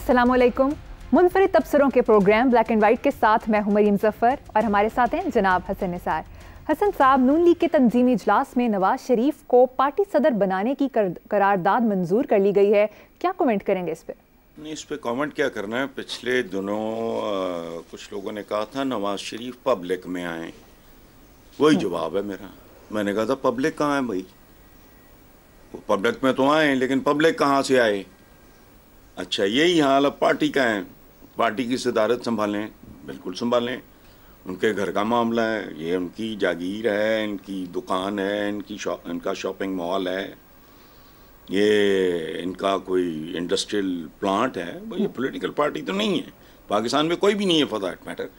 अस्सलामुअलैकुम। मुनफरिद तबसरों के programme black and white के साथ मैं हूं मरीम जफर और हमारे साथ हैं जनाब हसन निसार। हसन साहब, नून लीग के तंजीमी इजलास में नवाज शरीफ को पार्टी सदर बनाने की करारदाद मंजूर कर ली गई है, क्या कमेंट करेंगे इस पर? नहीं, इस पर कमेंट क्या करना है। पिछले दिनों कुछ लोगों ने कहा था नवाज शरीफ पब्लिक में आए, वही जवाब है मेरा। मैंने कहा था पब्लिक कहाँ है भाई, वो पब्लिक में तो आए लेकिन पब्लिक कहाँ से आए। अच्छा, यही हाल अब पार्टी का है। पार्टी की सदारत संभालें, बिल्कुल संभालें। उनके घर का मामला है, ये उनकी जागीर है, इनकी दुकान है, इनका शॉपिंग मॉल है, ये इनका कोई इंडस्ट्रियल प्लांट है। ये पॉलिटिकल पार्टी तो नहीं है, पाकिस्तान में कोई भी नहीं है फॉर दैट मैटर।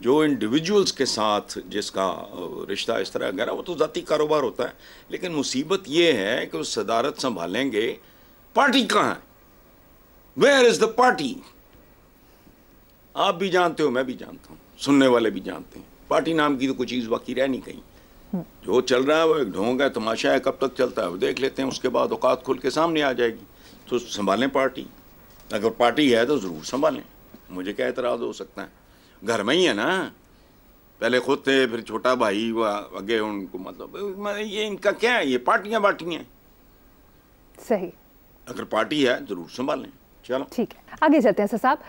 जो इंडिविजुअल्स के साथ जिसका रिश्ता इस तरह गहरा, वो तो ज़ाती कारोबार होता है। लेकिन मुसीबत ये है कि वो सदारत संभालेंगे, पार्टी कहाँ है? Where is the party? आप भी जानते हो, मैं भी जानता हूँ, सुनने वाले भी जानते हैं। पार्टी नाम की तो कोई चीज़ बाकी रह नहीं गई। जो चल रहा है वो एक ढोंग है, तमाशा है। कब तक चलता है वो देख लेते हैं, उसके बाद औकात खुल के सामने आ जाएगी। तो संभालें पार्टी, अगर पार्टी है तो ज़रूर संभालें। मुझे क्या एतराज़ हो सकता है? घर में ही है ना, पहले खुद थे, फिर छोटा भाई हुआ, आगे उनको, मतलब ये इनका क्या है, ये पार्टियाँ बाटियाँ हैं। सही, अगर पार्टी है ज़रूर संभालें। चलो ठीक है, आगे चलते हैं साहब।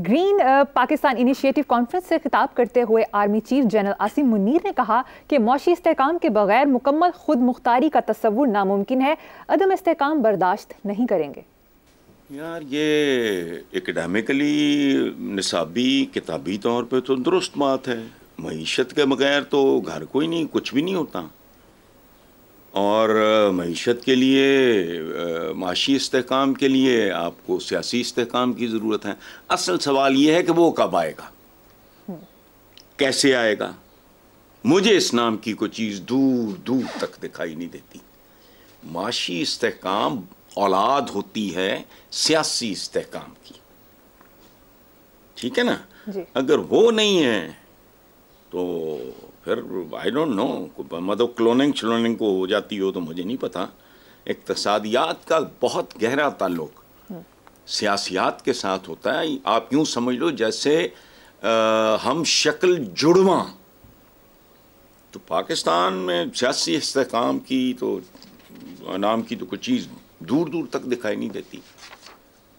ग्रीन पाकिस्तान इनिशिएटिव कॉन्फ्रेंस से खिताब करते हुए army chief general Asim Munir ने कहा कि मौशी इस्तेहकाम के बगैर मुकम्मल खुद मुख्तारी का तस्वुर नामुमकिन है, अदम इस्तेहकाम बर्दाश्त नहीं करेंगे। यार, ये एकेडमिकली निसाबी किताबी तौर पे तो दुरुस्त बात है। मईशत के बगैर तो घर कोई नहीं, कुछ भी नहीं होता। और मईशत के लिए, माशी इस्तेहकाम के लिए आपको सियासी इस्तेहकाम की ज़रूरत है। असल सवाल ये है कि वो कब आएगा, कैसे आएगा। मुझे इस नाम की कोई चीज़ दूर दूर तक दिखाई नहीं देती। माशी इस्तेहकाम औलाद होती है सियासी इस्तेहकाम की, ठीक है ना जी। अगर वो नहीं है तो फिर आई डोंट नो, मतलब क्लोनिंग को हो जाती हो तो मुझे नहीं पता। इक्तसादियात का बहुत गहरा ताल्लुक सियासियात के साथ होता है। आप यूँ समझ लो जैसे हम शक्ल जुड़वा। तो पाकिस्तान में सियासी इस्तेहकाम की तो नाम की तो कोई चीज़ दूर दूर तक दिखाई नहीं देती।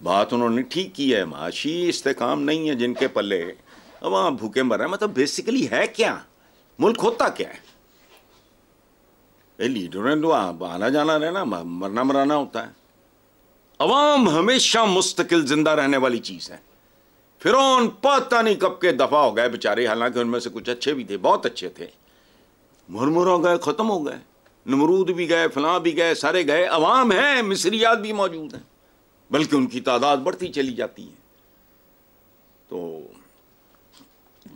बात उन्होंने ठीक की है, माशी इस्तेहकाम नहीं है जिनके पल्ले, वहाँ भूखे मर रहे हैं। मतलब बेसिकली है क्या, मुल्क होता क्या है? लीडरों ने तो आना जाना रहना, मरना मराना होता है। अवाम हमेशा मुस्तकिल जिंदा रहने वाली चीज़ है। फिरौन पता नहीं कब के दफा हो गए बेचारे, हालांकि उनमें से कुछ अच्छे भी थे, बहुत अच्छे थे, मुरमुर हो गए, ख़त्म हो गए। नमरूद भी गए, फलां भी गए, सारे गए। अवाम है, मिस्रियात भी मौजूद हैं, बल्कि उनकी तादाद बढ़ती चली जाती है। तो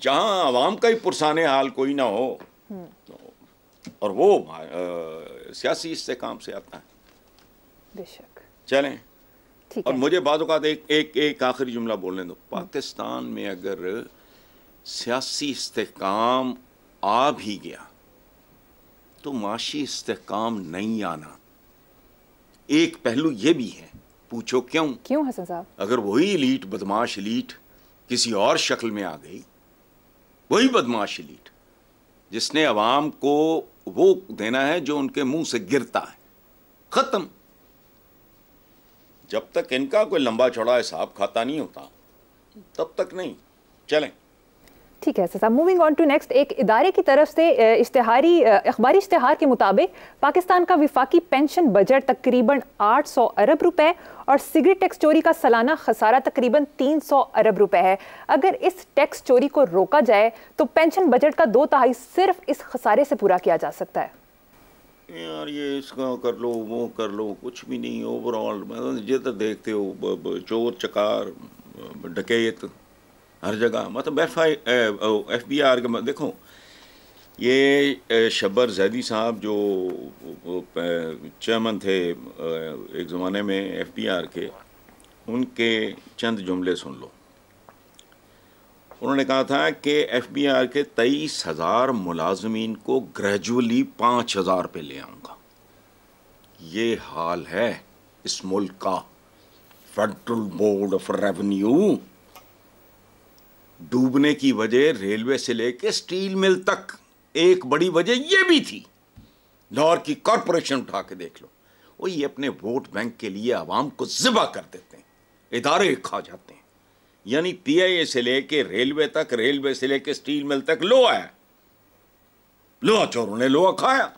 जहाँ अवाम का ही पुरसाने हाल कोई ना हो, तो और वो सियासी इस्तेहकाम से आता है। बेशक, चलें। ठीक और है। मुझे बाद औक़ात एक आखिरी जुमला बोलने दो। पाकिस्तान में अगर सियासी इस्तेहकाम आ भी गया तो माशी इस्तेहकाम नहीं आना। एक पहलू ये भी है, पूछो क्यों हसन साहब? अगर वही एलीट, बदमाश एलीट किसी और शक्ल में आ गई, वही बदमाश एलीट जिसने अवाम को वो देना है जो उनके मुंह से गिरता है, खत्म। जब तक इनका कोई लंबा चौड़ा हिसाब खाता नहीं होता तब तक नहीं। चलें, ठीक है साहब। मूविंग ऑन टू नेक्स्ट, एक इदारे की तरफ से अखबारी इश्तिहार के मुताबिक पाकिस्तान का विफाकी पेंशन बजट तकरीबन 800 अरब रुपए और सिगरेट टैक्स चोरी का सालाना खसारा तकरीबन 300 अरब रुपए है। अगर इस टैक्स चोरी को रोका जाए तो पेंशन बजट का 2/3 सिर्फ इस खसारे से पूरा किया जा सकता है। यार ये इसका कर लो, वो कर लो, कुछ भी नहीं। ओवरऑल ये तो देखते हो, चोर चकार डकैत हर जगह। मतलब FBR के देखो, ये शब्बर जैदी साहब जो चेयरमैन थे एक ज़माने में FBR के, उनके चंद जुमले सुन लो। उन्होंने कहा था कि FBR के 23,000 मुलाजमीन को ग्रेजुअली 5,000 पे ले आऊँगा। ये हाल है इस मुल्क का। फेडरल बोर्ड ऑफ रेवेन्यू डूबने की वजह रेलवे से लेके स्टील मिल तक एक बड़ी वजह यह भी थी। लाहौर की कॉरपोरेशन उठा के देख लो, वो ये अपने वोट बैंक के लिए आवाम को ज़िबा कर देते हैं, इदारे खा जाते हैं। यानी पीआईए से लेके रेलवे तक, रेलवे से लेके स्टील मिल तक लोहा है, लोहा चोरों ने लोहा खाया।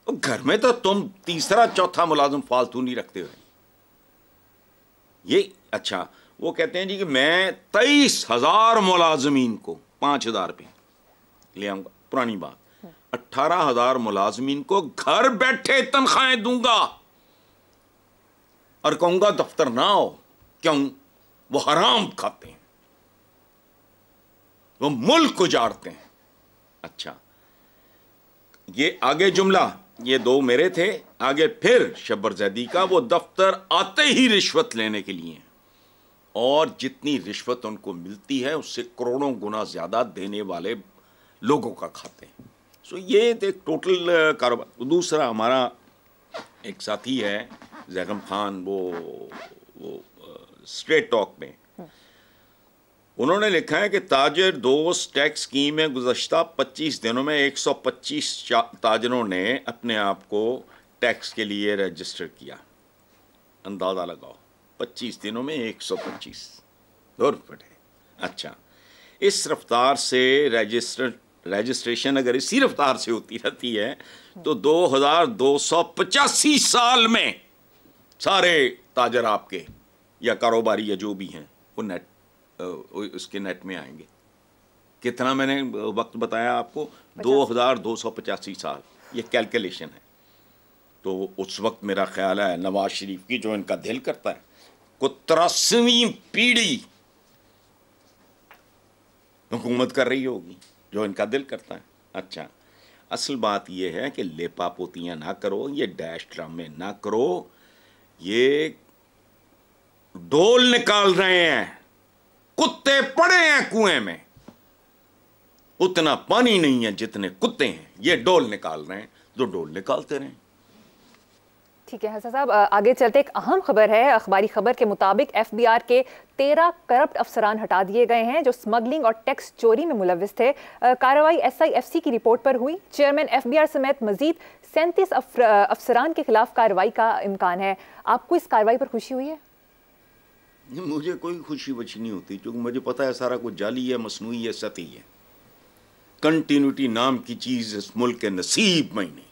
घर में तो तुम तीसरा चौथा मुलाजिम फालतू नहीं रखते हुए ये। अच्छा, वो कहते हैं जी कि मैं 23,000 मुलाजमीन को 5,000 पे ले आऊंगा, पुरानी बात, 18,000 मुलाजमीन को घर बैठे तनख्वाहें दूंगा और कहूंगा दफ्तर ना आओ। क्यों? वो हराम खाते हैं, वो मुल्क उजाड़ते हैं। अच्छा, ये आगे जुमला, ये दो मेरे थे, आगे फिर शब्बर जैदी का, वो दफ्तर आते ही रिश्वत लेने के लिए, और जितनी रिश्वत उनको मिलती है उससे करोड़ों गुना ज्यादा देने वाले लोगों का खाते हैं। सो ये एक टोटल कारोबार। दूसरा हमारा एक साथी है जैगम खान, वो स्ट्रेट टॉक में उन्होंने लिखा है कि ताजर दोस्त टैक्स स्कीम में गुज़श्ता 25 दिनों में 125 ताजरों ने अपने आप को टैक्स के लिए रजिस्टर किया। अंदाज़ा लगाओ, 25 दिनों में 125 रुपये। अच्छा, इस रफ्तार से रजिस्ट्रेशन अगर इसी रफ्तार से होती रहती है तो 2285 साल में सारे ताजर आपके या कारोबारी या जो भी हैं वो नेट उसके नेट में आएंगे। कितना मैंने वक्त बताया आपको? 2285 साल, ये कैलकुलेशन है। तो उस वक्त मेरा ख्याल है नवाज शरीफ की, जो इनका दिल करता है, को 83वीं पीढ़ी हुकूमत कर रही होगी, जो इनका दिल करता है। अच्छा, असल बात यह है कि लेपा पोतियाँ ना करो, ये डैश ड्रामे ना करो। ये डोल निकाल रहे हैं, कुत्ते पड़े हैं कुएं में, उतना पानी नहीं है जितने कुत्ते हैं, ये डोल निकाल रहे हैं, जो डोल निकालते रहें। ठीक है हसन साहब, आगे चलते एक अहम खबर है। अखबारी खबर के मुताबिक एफबीआर के 13 करप्ट अफसरान हटा दिए गए हैं जो स्मगलिंग और टैक्स चोरी में मुलविस थे। कार्रवाई एसआईएफसी की रिपोर्ट पर हुई। चेयरमैन एफबीआर समेत मजीद 37 अफसरान के खिलाफ कार्रवाई का इम्कान है। आपको इस कार्रवाई पर खुशी हुई है? मुझे कोई खुशी वशी नहीं होती, क्योंकि मुझे पता है सारा कुछ जाली है, मसनूई है, सती है। कंटिन्यूटी नाम की चीज़ इस मुल्क के नसीब में नहीं।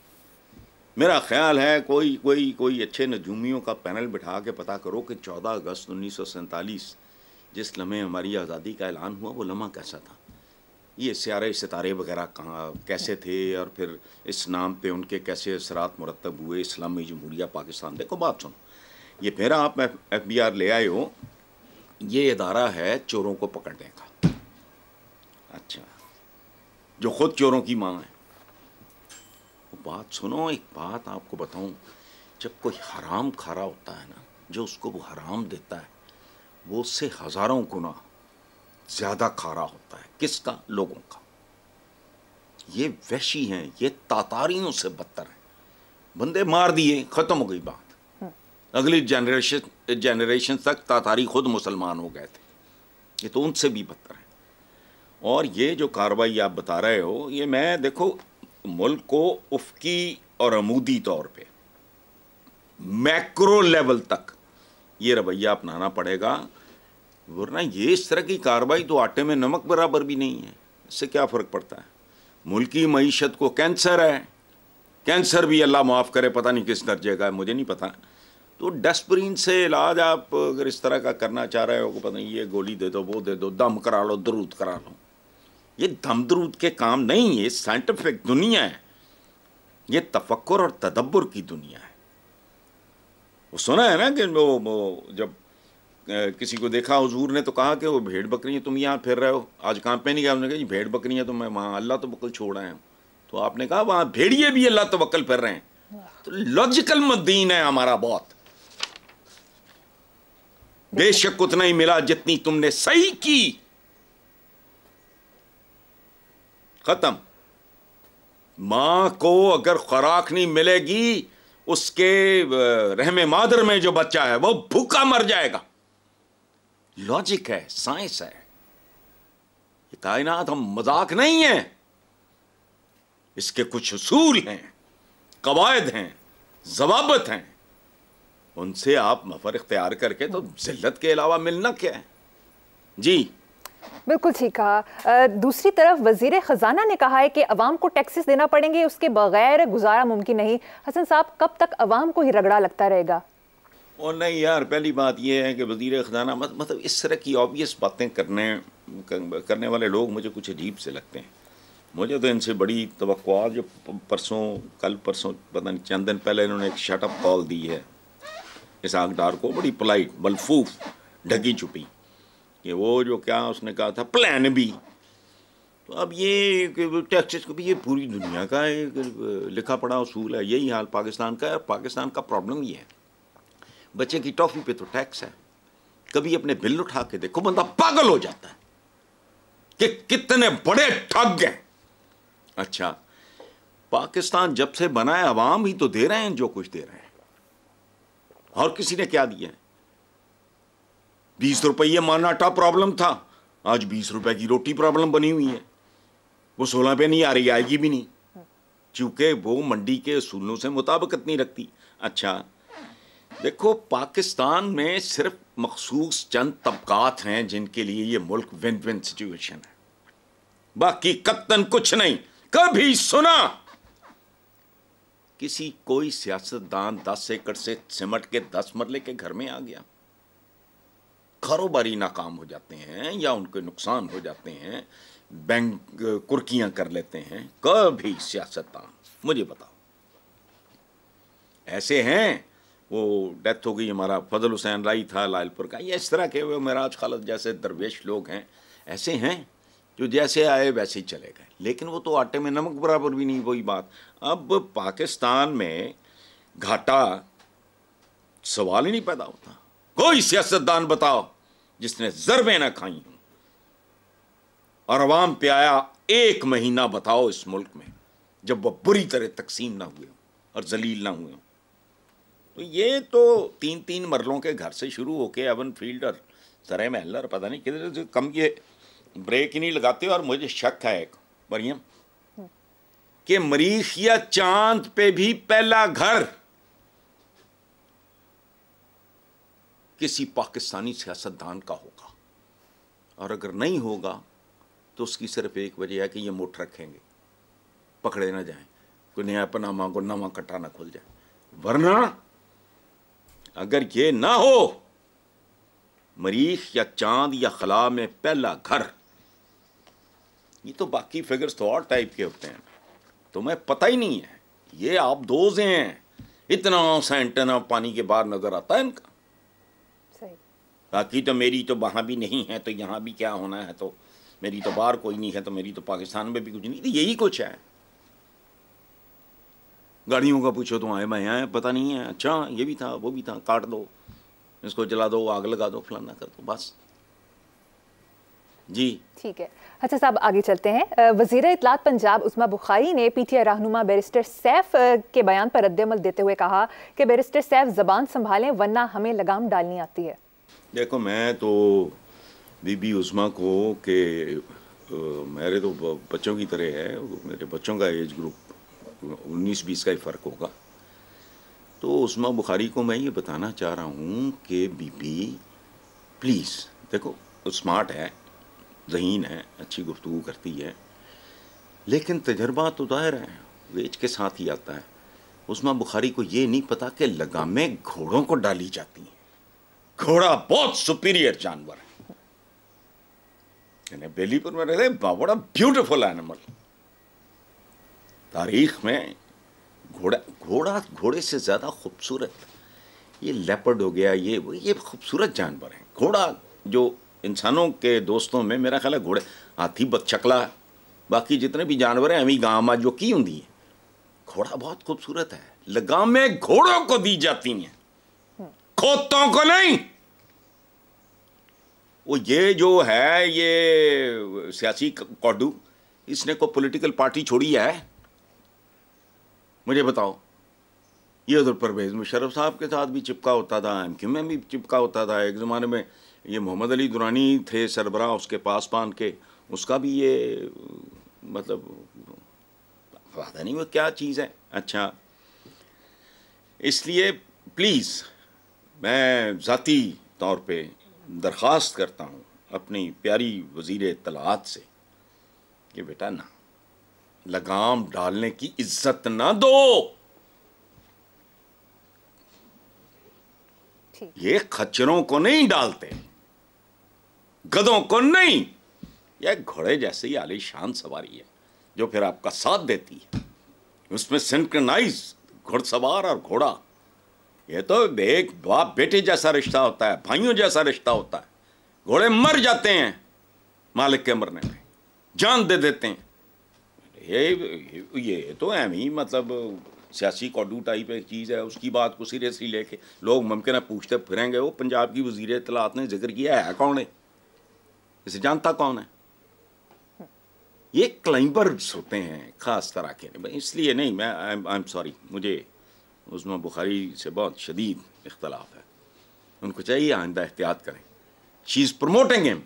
मेरा ख्याल है कोई अच्छे नजूमियों का पैनल बिठा के पता करो कि 14 अगस्त 1947 जिस लम्हे हमारी आज़ादी का ऐलान हुआ, वो लम्हा कैसा था। ये सितारे वगैरह कहाँ कैसे थे, और फिर इस नाम पे उनके कैसे असरात मुरतब हुए इस्लामी जमहूरिया पाकिस्तान। देखो बात सुनो, ये फिर आप एफबीआर ले आए हो, ये इदारा है चोरों को पकड़ने का। अच्छा, जो खुद चोरों की माँ है। बात सुनो, एक बात आपको बताऊं, जब कोई हराम खा रहा होता है ना, जो उसको वो हराम देता है वो उससे हजारों गुना ज्यादा खा रहा होता है। किसका? लोगों का। ये वहशी हैं, ये तातारियों से बदतर हैं। बंदे मार दिए, खत्म हो गई बात। अगली जनरेशन तक तातारी खुद मुसलमान हो गए थे। ये तो उनसे भी बदतर है। और ये जो कार्रवाई आप बता रहे हो, ये मैं देखो मुल्क को उफ़की और अमूदी तौर पे मैक्रो लेवल तक ये रवैया अपनाना पड़ेगा, वरना ये इस तरह की कार्रवाई तो आटे में नमक बराबर भी नहीं है। इससे क्या फ़र्क पड़ता है? मुल्क की मईशत को कैंसर है, कैंसर भी अल्लाह माफ़ करे, पता नहीं किस दर्जे का है, मुझे नहीं पता। तो डेस्परीन से इलाज आप अगर इस तरह का करना चाह रहे हो, पता नहीं ये गोली दे दो, वो दे दो, दम करा लो, दरूद करा लो, ये दम दरूद के काम नहीं, ये साइंटिफिक दुनिया है, ये तफक्कुर और तदब्बुर की दुनिया है। वो सुना है ना कि वो जब किसी को देखा हुजूर ने तो कहा कि वो भेड़ बकरियाँ तुम यहाँ फिर रहे हो, आज काम पे नहीं गया। उन्होंने कहा जी भेड़ बकरियाँ तो मैं वहाँ अल्लाह तवक्कुल छोड़ आया हूँ। तो आपने कहा वहाँ भेड़िए भी अल्लाह तवक्कुल फिर रहे हैं। तो लॉजिकल मदीन है हमारा बहुत। बेशक उतना ही मिला जितनी तुमने सही की। खत्म। मां को अगर खुराक नहीं मिलेगी, उसके रहमे मादर में जो बच्चा है वो भूखा मर जाएगा। लॉजिक है, साइंस है। ये कायनात हम मजाक नहीं है, इसके कुछ उसूल हैं, कवायद हैं, ज़वाबित हैं। उनसे आप मफर इख्तियार करके तो जिल्लत के अलावा मिलना क्या है। जी बिल्कुल ठीक कहा। दूसरी तरफ वजीर ख़जाना ने कहा है कि अवाम को टैक्सेस देना पड़ेंगे, उसके बगैर गुजारा मुमकिन नहीं। हसन साहब, कब तक अवाम को ही रगड़ा लगता रहेगा? और नहीं यार, पहली बात यह है कि वजीर ख़जाना मतलब इस तरह की ऑब्वियस बातें करने वाले लोग मुझे कुछ अजीब से लगते हैं। मुझे तो इनसे बड़ी तवक्कुआत, जो कल परसों पता नहीं चंद दिन पहले इन्होंने एक शटअप कॉल दी है इसहाक डार को, बड़ी पोलाइट बलफूफ ढकी छुपी, कि वो जो क्या उसने कहा था प्लान बी। तो अब ये टैक्सेस को भी, ये पूरी दुनिया का एक लिखा पढ़ा उसूल है। यही हाल पाकिस्तान का है। पाकिस्तान का प्रॉब्लम ये है, बच्चे की टॉफ़ी पे तो टैक्स है। कभी अपने बिल उठा के देखो, बंदा पागल हो जाता है कि कितने बड़े ठग हैं। अच्छा, पाकिस्तान जब से बना है अवाम ही तो दे रहे हैं जो कुछ दे रहे हैं, और किसी ने क्या दिया है? 20 रुपये माना आटा प्रॉब्लम था, आज 20 रुपए की रोटी प्रॉब्लम बनी हुई है। वो 16 पे नहीं आ रही, आएगी भी नहीं, चूंकि वो मंडी के असूलों से मुताबिकत नहीं रखती। अच्छा देखो, पाकिस्तान में सिर्फ मखसूस चंद तबकात हैं जिनके लिए ये मुल्क विन विन सिचुएशन है, बाकी कत्तन कुछ नहीं। कभी सुना किसी कोई सियासतदान 10 एकड़ से सिमट के 10 मरले के घर में आ गया? कारोबारी नाकाम हो जाते हैं या उनके नुकसान हो जाते हैं, बैंक कुर्कियां कर लेते हैं। कभी सियासतदान, मुझे बताओ, ऐसे हैं? वो डेथ हो गई, हमारा फजल हुसैन राई था लालपुर का, ये इस तरह के वो मेराज खालद जैसे दरवेश लोग हैं, ऐसे हैं जो जैसे आए वैसे ही चले गए। लेकिन वो तो आटे में नमक बराबर भी नहीं। वही बात, अब पाकिस्तान में घाटा सवाल ही नहीं पैदा होता। कोई सियासतदान बताओ जिसने ज़रबे ना खाई हूं और अवाम पे आया 1 महीना बताओ इस मुल्क में जब वह बुरी तरह तकसीम ना हुए और जलील ना हुए। तो ये तो 3-3 मरलों के घर से शुरू होके एवन फील्ड और सरे महल और पता नहीं किधर से कम, ये ब्रेक ही नहीं लगाते। और मुझे शक है एक मरियम कि मरीख या चांद पे भी पहला घर किसी पाकिस्तानी सियासतदान का होगा, और अगर नहीं होगा तो उसकी सिर्फ एक वजह है कि ये मुठ रखेंगे, पकड़े ना जाएं, कोई नया पनामा को नवा कट्टा ना खुल जाए। वरना अगर ये ना हो, मरीख या चांद या खला में पहला घर, ये तो बाकी फिगर्स तो और टाइप के होते हैं, तुम्हें पता ही नहीं है। ये आप दोज हैं, इतना सा एंटेना पानी के बाहर नजर आता है इनका। बाकी तो मेरी तो वहाँ भी नहीं है तो यहाँ भी क्या होना है, तो मेरी तो बाहर कोई नहीं है तो मेरी तो पाकिस्तान में भी कुछ नहीं। तो यही कुछ है। गाड़ियों का पूछो तो आए मैं आए पता नहीं है, अच्छा ये भी था वो भी था, काट दो, इसको जला दो, आग लगा दो, फलाना कर दो, बस। जी ठीक है। अच्छा साहब, आगे चलते हैं। वज़ीर इत्तलात पंजाब उस्मा बुखारी ने पीटीआई रहनुमा बैरिस्टर सैफ के बयान पर रद्द-ए-अमल देते हुए कहा कि बैरिस्टर सैफ ज़बान संभालें वरना हमें लगाम डालनी आती है। देखो, मैं तो बीबी उस्मा को कि मेरे तो बच्चों की तरह है, मेरे बच्चों का एज ग्रुप 19-20 का ही फ़र्क होगा। तो उस्मा बुखारी को मैं ये बताना चाह रहा हूँ कि बीबी प्लीज़, देखो स्मार्ट है, ज़हीन है, अच्छी गुफ्तगू करती है, लेकिन तजर्बा तो दायर है, वेज के साथ ही आता है। उस्मा बुखारी को ये नहीं पता कि लगामें घोड़ों को डाली जाती हैं। घोड़ा बहुत सुपीरियर जानवर है। बेलीपुर में रहते, बड़ा ब्यूटीफुल एनिमल। तारीख में घोड़े से ज़्यादा खूबसूरत ये लेपर्ड हो गया, ये खूबसूरत जानवर है। घोड़ा जो इंसानों के दोस्तों में मेरा ख्याल है घोड़े, हाथी बदशकला, बाकी जितने भी जानवर हैं अभी गाँव में जो की होंगी है, घोड़ा बहुत खूबसूरत है। लगामें घोड़ों को दी जाती हैं, खोतों को नहीं। वो ये जो है ये सियासी कौडू, इसने को पॉलिटिकल पार्टी छोड़ी है? मुझे बताओ, ये उधर परवेज़ मुशर्रफ साहब के साथ भी चिपका होता था, MQ में भी चिपका होता था। एक ज़माने में ये मोहम्मद अली दुरानी थे सरबराह उसके पासपान के, उसका भी ये मतलब पता नहीं वो क्या चीज़ है। अच्छा, इसलिए प्लीज़ मैं ज़ाती तौर पे दरख्वास्त करता हूँ अपनी प्यारी वज़ीर इत्तलाआत से कि बेटा ना, लगाम डालने की इज्जत ना दो। ये खच्चरों को नहीं डालते, गधों को नहीं। यह घोड़े जैसी आलीशान सवारी है जो फिर आपका साथ देती है, उसमें सिंक्रोनाइज घुड़सवार और घोड़ा। ये तो एक बाप बेटे जैसा रिश्ता होता है, भाइयों जैसा रिश्ता होता है। घोड़े मर जाते हैं मालिक के मरने में, जान दे देते हैं। ये तो एम ही मतलब सियासी कौडू टाइप एक चीज़ है। उसकी बात को सीरियसली लेके लोग मुमकिन है पूछते फिरेंगे, वो पंजाब की वज़ीर इत्तलाआत ने जिक्र किया है कौन है, इसे जानता कौन है? ये क्लाइंबर्स होते हैं ख़ास तरह के। इसलिए नहीं, मैं आई एम सॉरी, मुझे उस्मा बुखारी से बहुत शदीद इख्तलाफ है। उनको चाहिए आइंदा एहतियात करें। She is promoting him.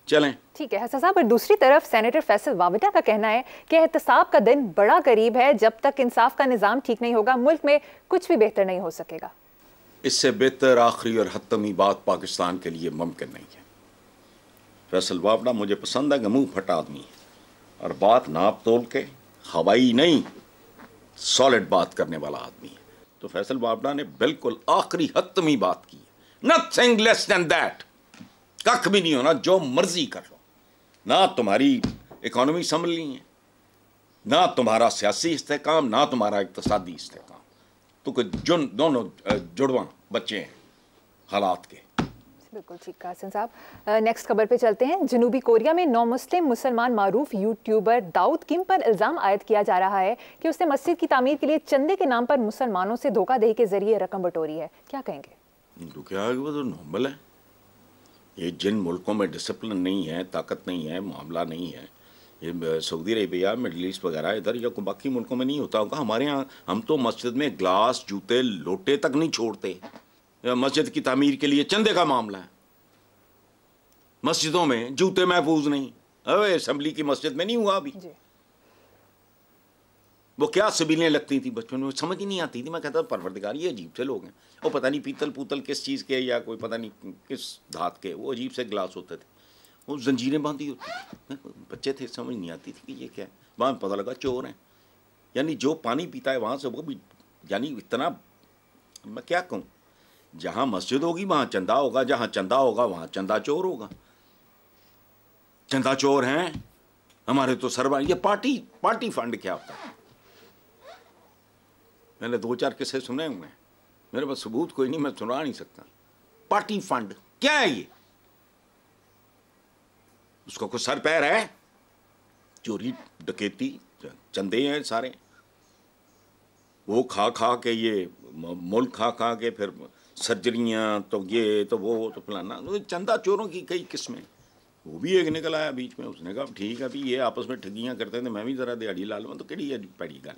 चलें, ठीक है हसन साहब। पर दूसरी तरफ सेनेटर फैसल वाविटा का कहना है कि एहतसाब का दिन बड़ा करीब है, जब तक इंसाफ का निज़ाम ठीक नहीं होगा मुल्क में कुछ भी बेहतर नहीं हो सकेगा। इससे बेहतर आखिरी और हतमी बात पाकिस्तान के लिए मुमकिन नहीं है। फैसल वाविटा मुझे पसंद है कि मुँह फटा आदमी है और बात नाप तोल के हवाई नहीं सॉलिड बात करने वाला आदमी है। तो फैसल वाविटा ने बिल्कुल आखिरी हतमी बात की है, नथिंग लेस देन दैट। कख भी नहीं होना, जो मर्जी कर लो। ना तुम्हारी इकॉनमी संभलनी है, ना तुम्हारा सियासी इस्तेहकाम, ना तुम्हारा इक्तसादी इस्तेहकाम। तो दोनों जुड़वा बच्चे हैं हालात के। बिल्कुल ठीक कहा हसन साहब। नेक्स्ट खबर पे चलते हैं। जनूबी कोरिया में नौ मुसलमान मारूफ यूट्यूबर दाऊद किम पर इल्ज़ाम आयद किया जा रहा है कि उसने मस्जिद की तामीर के लिए चंदे के नाम पर मुसलमानों से धोखाधड़ी के जरिए रकम बटोरी है। क्या कहेंगे? तो क्या है, वो तो नॉर्मल है। ये जिन मुल्कों में डिसिप्लिन नहीं है, ताकत नहीं है, मामला नहीं है, ये सऊदी अरेबिया, मिडल ईस्ट वगैरह इधर या बाकी मुल्कों में नहीं होता होगा। हमारे यहाँ हम तो मस्जिद में ग्लास, जूते, लोटे तक नहीं छोड़ते। मस्जिद की तामीर के लिए चंदे का मामला है। मस्जिदों में जूते महफूज नहीं। अरे असम्बली की मस्जिद में नहीं हुआ अभी। वो क्या सबीलें लगती थी बचपन में, समझ ही नहीं आती थी। मैं कहता परवरदिगार ये अजीब से लोग हैं। वो पता नहीं पीतल पूतल किस चीज़ के या कोई पता नहीं किस धात के, वो अजीब से गिलास होते थे, वो जंजीरें बांधी होती। बच्चे थे, समझ नहीं आती थी कि ये क्या है। वहाँ पता लगा चोर हैं। यानी जो पानी पीता है वहाँ से वो भी, यानी इतना, मैं क्या कहूँ, जहाँ मस्जिद होगी वहाँ चंदा होगा, जहाँ चंदा होगा वहाँ चंदा चोर होगा। चंदा चोर हैं हमारे तो सरवर। ये पार्टी फंड क्या होता है? मैंने 2-4 किस्से सुने हुए हैं, मेरे पास सबूत कोई नहीं, मैं सुना नहीं सकता। पार्टी फंड क्या है ये? उसका कुछ सर पैर है? चोरी डकैती चंदे हैं सारे। वो खा खा के, ये मुल्क खा खा के फिर सर्जरियाँ, तो ये तो वो तो फलाना। तो चंदा चोरों की कई किस्में। वो भी एक निकल आया बीच में, उसने कहा ठीक है अभी ये आपस में ठगियाँ करते थे, मैं भी ज़रा दिहाड़ी ला लूँ। तो कड़ी है पैड़ी गल,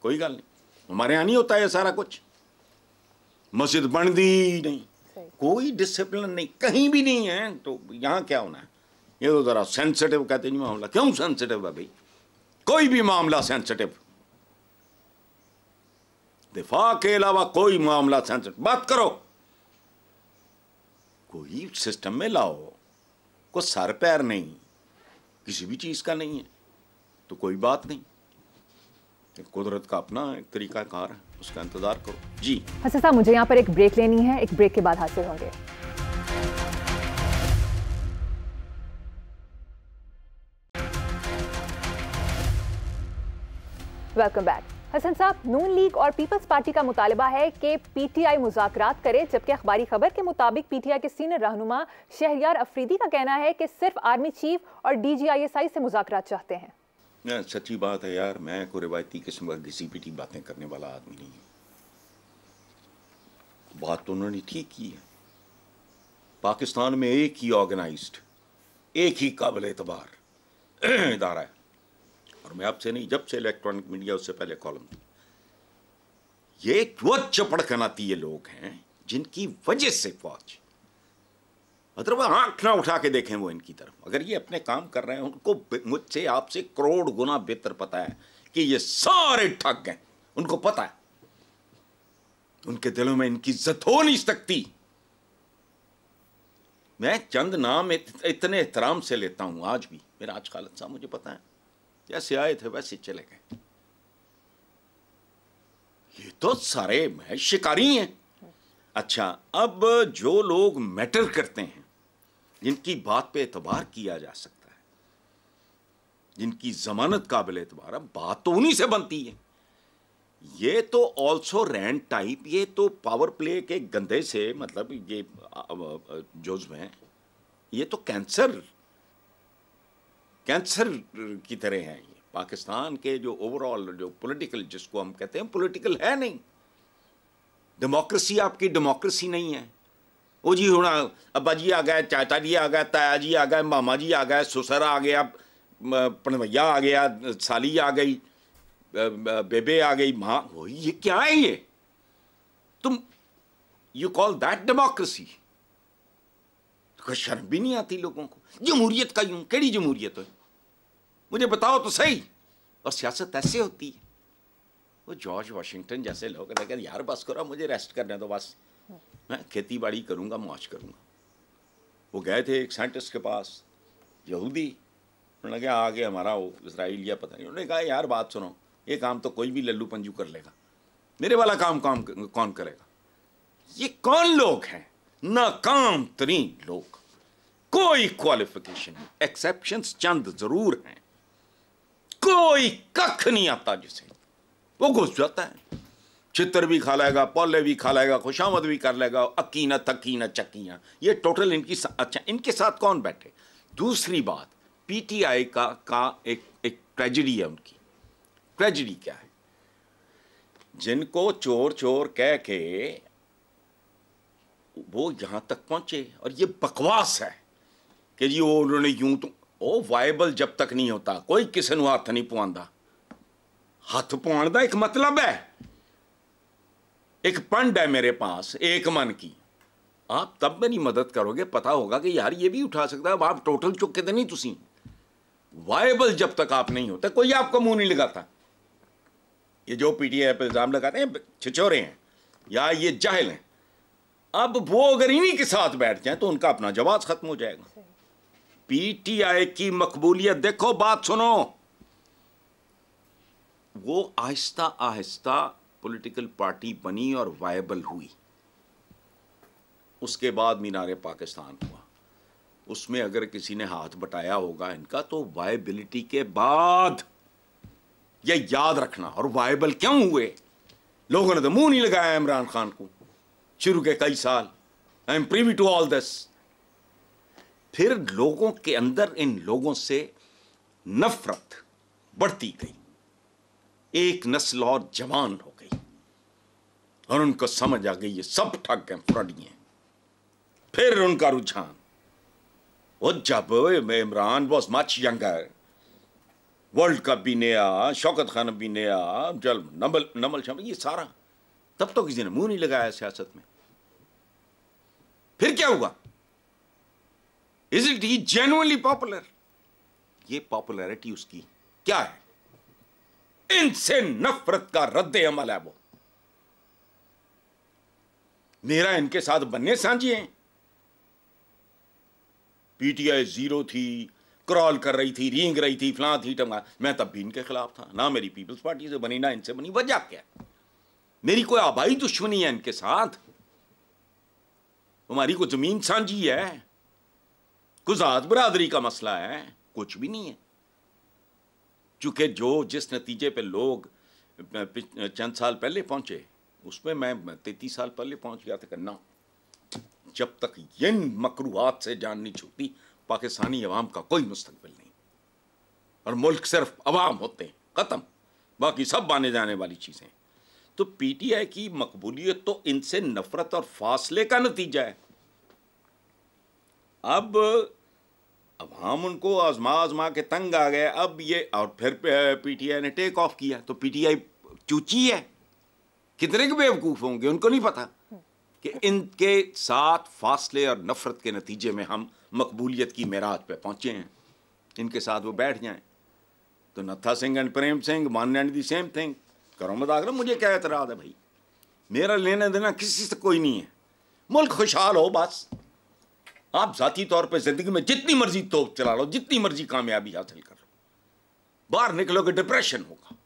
कोई गल नहीं। हमारे यहाँ नहीं होता है सारा कुछ। मस्जिद बन दी नहीं, कोई डिसिप्लिन नहीं, कहीं भी नहीं है। तो यहाँ क्या होना है? ये तो ज़रा सेंसिटिव कहते नहीं मामला। क्यों सेंसिटिव है भाई? कोई भी मामला सेंसिटिव, दिफा के अलावा कोई मामला सेंसिटिव। बात करो, कोई सिस्टम में लाओ। कोई सर पैर नहीं, किसी भी चीज़ का नहीं है तो कोई बात नहीं। कुदरत का अपना एक तरीका कार है, उसका इंतजार करो। जी हसन साहब, मुझे यहाँ पर एक ब्रेक लेनी है, एक ब्रेक के बाद हाजिर होंगे। Welcome back. हसन साहब, नून लीग और पीपल्स पार्टी का मुतालबा है कि पीटीआई मुज़ाकरात करे, जबकि अखबारी खबर के मुताबिक पीटीआई के सीनियर रहनुमा शहरयार अफरीदी का कहना है कि सिर्फ आर्मी चीफ और डीजीआईएसआई से मुज़ाकरात चाहते हैं। सच्ची बात है यार, मैं कोई रिवायती किस्म का घिसी पिटी बातें करने वाला आदमी नहीं हूँ। बात तो उन्होंने ठीक की है। पाकिस्तान में एक ही ऑर्गेनाइज्ड, एक ही काबिल एतबार इदारा है। और मैं आपसे नहीं, जब से इलेक्ट्रॉनिक मीडिया उससे पहले कॉलम थी, ये वो चपड़कनाती ये लोग हैं जिनकी वजह से फौज, मतलब आंख ना उठा के देखें वो इनकी तरफ। अगर ये अपने काम कर रहे हैं, उनको मुझसे आपसे करोड़ गुना बेहतर पता है कि ये सारे ठग हैं। उनको पता है, उनके दिलों में इनकी इज्जत हो नहीं सकती। मैं चंद नाम इतने एहतराम से लेता हूं आज भी। मेरा आज खालिद साहब मुझे पता है, जैसे आए थे वैसे चले गए। ये तो सारे शिकारी हैं। अच्छा, अब जो लोग मैटर करते हैं, जिनकी बात पे एतबार किया जा सकता है, जिनकी जमानत काबिल एतबार है, बात तो उन्हीं से बनती है। ये तो ऑल्सो रैंड टाइप, ये तो पावर प्ले के गंदे से, मतलब ये जुज्व हैं। ये तो कैंसर की तरह हैं। ये पाकिस्तान के जो ओवरऑल जो पॉलिटिकल, जिसको हम कहते हैं पॉलिटिकल, है नहीं। डेमोक्रेसी आपकी डेमोक्रेसी नहीं है। वो जी होना, अब्बा जी आ गए, चाचा जी आ गए, ताया जी आ गए, मामा जी आ गए, ससुर आ गया, पनवैया आ गया, साली आ गई, बेबे आ गई, माँ। वो ये क्या है ये? तुम यू कॉल दैट डेमोक्रेसी? कोई शर्म भी नहीं आती लोगों को? जमहूरियत का यूं केड़ी जमहूरियत है? मुझे बताओ तो सही। और सियासत ऐसे होती है। वो जॉर्ज वाशिंगटन जैसे लोग कहते यार बस करो, मुझे रेस्ट करने दो, बस मैं खेती बाड़ी करूंगा, मौज करूंगा। वो गए थे एक साइंटिस्ट के पास, यहूदी। उन्होंने कहा आगे हमारा वो इसराइल या पता नहीं। उन्होंने कहा यार बात सुनो, ये काम तो कोई भी लल्लू पंजू कर लेगा, मेरे वाला काम कौन करेगा? ये कौन लोग हैं? नाकाम तरीन लोग, कोई क्वालिफिकेशन नहीं। एक्सेप्शंस चंद जरूर हैं, कोई कख नहीं आता जिसे वो घुस जाता है। चित्र भी खा लेगा, पौले भी खा लेगा, खुशामद भी कर लेगा, अकीना तकीना चक्कियां। ये टोटल इनकी। अच्छा, इनके साथ कौन बैठे? दूसरी बात, पीटीआई का एक ट्रेजेडी है। उनकी ट्रेजेडी क्या है? जिनको चोर चोर कह के वो यहां तक पहुंचे, और ये बकवास है कि जी वो उन्होंने यूं तो ओ वायबल जब तक नहीं होता, कोई किसी को हाथ नहीं पवांदा। हाथ पवाने का एक मतलब है, एक पंड है मेरे पास एक मन की। आप तब मेरी मदद करोगे, पता होगा कि यार ये भी उठा सकता है। आप टोटल चुके तो नहीं, तुसी वायबल जब तक आप नहीं होता, कोई आपका मुंह नहीं लगाता। ये जो पीटीआई पर इल्जाम लगाते हैं, छिछोरे हैं या ये जाहिल हैं। अब वो अगर इन्हीं के साथ बैठ जाए तो उनका अपना जवाब खत्म हो जाएगा। पीटीआई की मकबूलियत देखो, बात सुनो। वो आहिस्ता आहिस्ता पॉलिटिकल पार्टी बनी और वायबल हुई। उसके बाद मीनारे पाकिस्तान हुआ। उसमें अगर किसी ने हाथ बटाया होगा इनका, तो वायबिलिटी के बाद। ये याद रखना। और वायबल क्यों हुए? लोगों ने तो मुंह नहीं लगाया इमरान खान को शुरू के कई साल। I am privy to all this. फिर लोगों के अंदर इन लोगों से नफरत बढ़ती गई। एक नस्ल और जवान हो गई और उनको समझ आ गई ये सब ठग हैं, फ्रॉडी हैं। फिर उनका रुझान, वो जब Imran was much younger, world cup भी नया, शौकत खान भी नया, जल नमल शमल, ये सारा, तब तो किसी ने मुंह नहीं लगाया सियासत में। फिर क्या हुआ? Is it he genuinely popular? ये पॉपुलैरिटी उसकी क्या है? इनसे नफरत का रद्द अमल है वो। मेरा इनके साथ बनने साझी हैं। पीटीआई जीरो थी, क्रॉल कर रही थी, रींग रही थी, फलां थी टंगा। मैं तब भी इनके खिलाफ था। ना मेरी पीपल्स पार्टी से बनी, ना इनसे बनी। वजह क्या? मेरी कोई आबाई दुश्मनी है इनके साथ? हमारी कोई जमीन साझी है? कुछ जात बरादरी का मसला है? कुछ भी नहीं है। चूंकि जिस नतीजे पे लोग चंद साल पहले पहुंचे, उसमें मैं 33 साल पहले पहुंच गया था। करना जब तक इन मकरूहात से जान नहीं छूटती, पाकिस्तानी अवाम का कोई मुस्तकबिल नहीं। और मुल्क सिर्फ अवाम होते हैं, खत्म। बाकी सब आने जाने वाली चीजें। तो पीटीआई की मकबूलियत तो इनसे नफरत और फासले का नतीजा है। अब हम उनको आजमा के तंग आ गए। अब ये, और फिर पीटीआई ने टेक ऑफ किया। तो पीटीआई चूची है, कितने के बेवकूफ़ होंगे, उनको नहीं पता कि इनके साथ फासले और नफरत के नतीजे में हम मकबूलियत की मेराज पे पहुंचे हैं। इनके साथ वो बैठ जाएं। तो नत्था Singh and Prem Singh one and the same thing, करो मजाक। मुझे क्या एतराज़ है भाई, मेरा लेना देना किसी से कोई नहीं है। मुल्क खुशहाल हो बस। आप ज़ाती तौर पे ज़िंदगी में जितनी मर्जी तोप चला लो, जितनी मर्जी कामयाबी हासिल कर लो, बाहर निकलोगे डिप्रेशन होगा,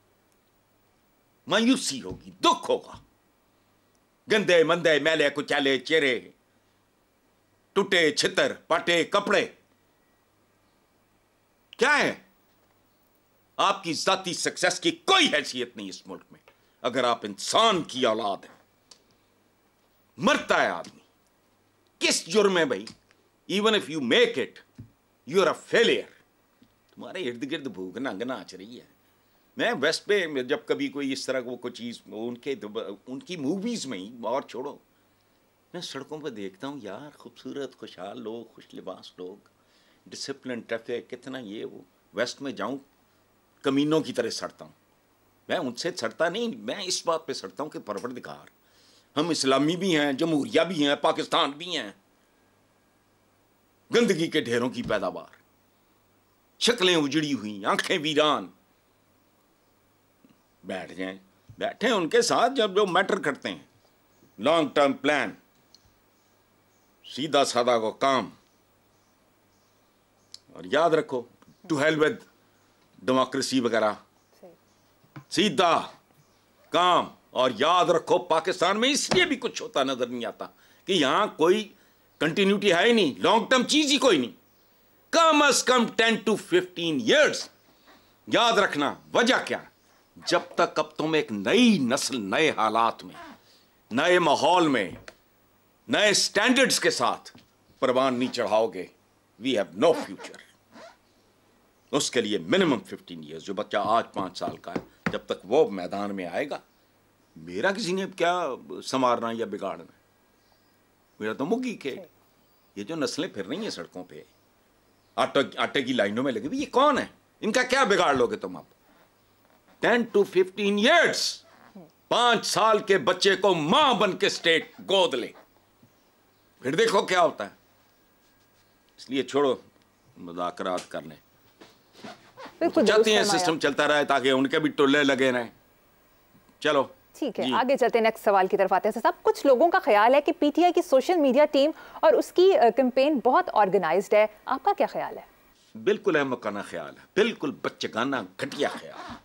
मायूसी होगी, दुख होगा, गंदे मंदे मैले कुचाले चेहरे, टूटे छितर पाटे कपड़े। क्या है? आपकी ज़ाती सक्सेस की कोई हैसियत नहीं इस मुल्क में अगर आप इंसान की औलाद हैं। मरता है आदमी, किस जुर्म है भाई? Even if you make it, you are a failure. तुम्हारे इर्द गिर्द भूख नंग नाच रही है। मैं वेस्ट पे जब कभी कोई इस तरह को कोई चीज़ उनकी मूवीज़ में ही, और छोड़ो, मैं सड़कों पर देखता हूँ यार, खूबसूरत खुशहाल लोग, खुश लिबास लोग, डिसिप्लिन, ट्रैफिक, कितना ये वो। वेस्ट में जाऊँ कमीनों की तरह सड़ता हूँ। मैं उनसे सड़ता नहीं, मैं इस बात पे सड़ता हूँ कि परवरदिगार, हम इस्लामी भी हैं, जमहूरिया भी हैं, पाकिस्तान भी हैं, गंदगी के ढेरों की पैदावार, शक्लें उजड़ी हुई, आंखें वीरान। बैठ जाएं, बैठे उनके साथ जब जो मैटर करते हैं, लॉन्ग टर्म प्लान, सीधा साधा को काम। और याद रखो, टू हेल विद डेमोक्रेसी वगैरह, सीधा काम। और याद रखो, पाकिस्तान में इसलिए भी कुछ होता नजर नहीं आता कि यहां कोई कंटिन्यूटी है ही नहीं, लॉन्ग टर्म चीज ही कोई नहीं। कम अज कम 10 to 15 years। याद रखना वजह क्या? जब तक अब तुम एक नई नस्ल, नए हालात में, नए माहौल में, नए स्टैंडर्ड्स के साथ परवान नहीं चढ़ाओगे, वी हैव नो फ्यूचर। उसके लिए मिनिमम 15 years। जो बच्चा आज 5 साल का है, जब तक वो मैदान में आएगा, मेरा किसी ने क्या संवारना या बिगाड़ना? मेरा तो मुग्गी के। ये जो नस्लें फिर रही हैं सड़कों पे, आटे की लाइनों में लगी हुई, ये कौन है? इनका क्या बिगाड़ लोगे तुम अब? 10 to 15 years। 5 साल के बच्चे को मां बन के स्टेट गोद ले, फिर देखो क्या होता है। इसलिए छोड़ो, मुज़ाकरात कर लें। चाहते हैं सिस्टम चलता रहे ताकि उनके भी टोले लगे रहें। चलो ठीक है, आगे चलते हैं, नेक्स्ट सवाल की तरफ आते हैं। साहब, कुछ लोगों का ख्याल है कि पीटीआई की सोशल मीडिया टीम और उसकी कैंपेन बहुत ऑर्गेनाइज्ड है, आपका क्या ख्याल है? बिल्कुल अहमकाना ख्याल है, बिल्कुल बच्चेगाना घटिया ख्याल।